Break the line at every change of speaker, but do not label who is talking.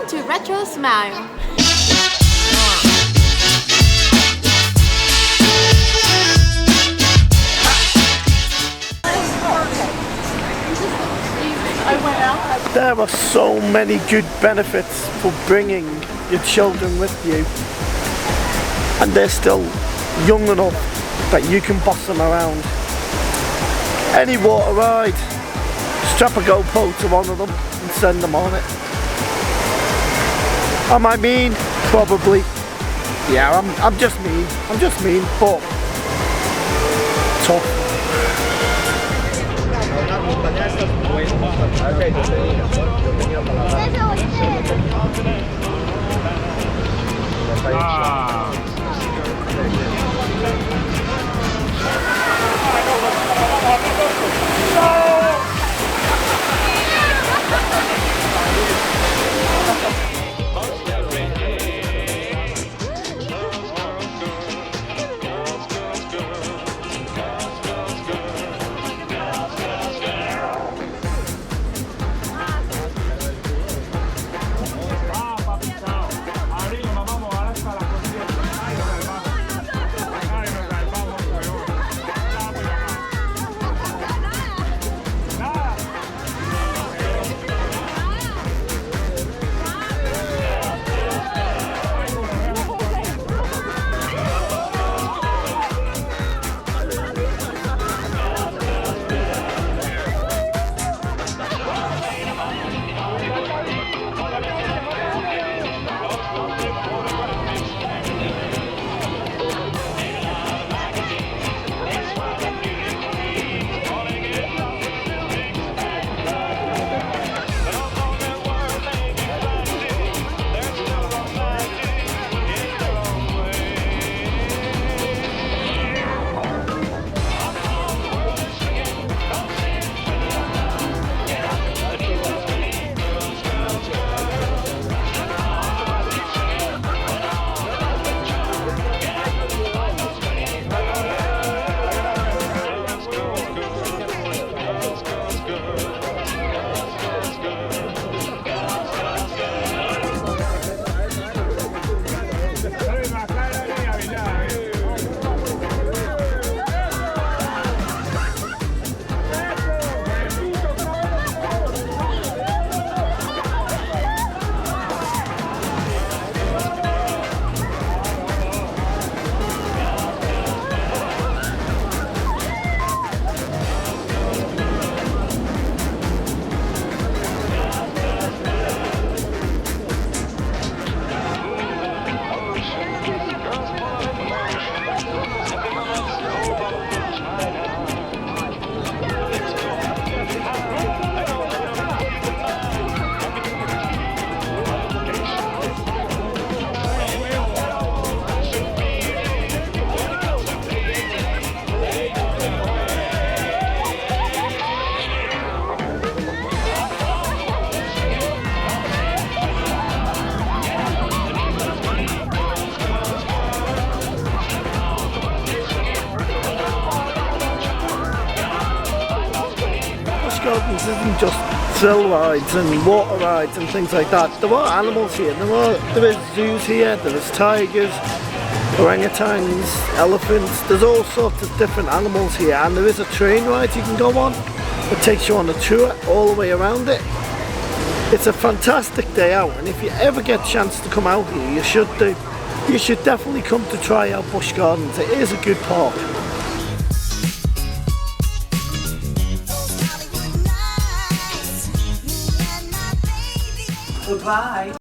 Welcome to Retrosmile.
There are so many good benefits for bringing your children with you, and they're still young enough that you can boss them around. Any water ride, strap a GoPro to one of them and send them on it. Am I mean? Probably. Yeah, I'm just mean, but tough. Busch Gardens isn't just thrill rides and water rides and things like that. There are animals here. There is zoos here. There is tigers, orangutans, elephants. There's all sorts of different animals here, and there is a train ride you can go on. It takes you on a tour all the way around it. It's a fantastic day out, and if you ever get a chance to come out here, you should do. You should definitely come to try out Busch Gardens. It is a good park.
Goodbye.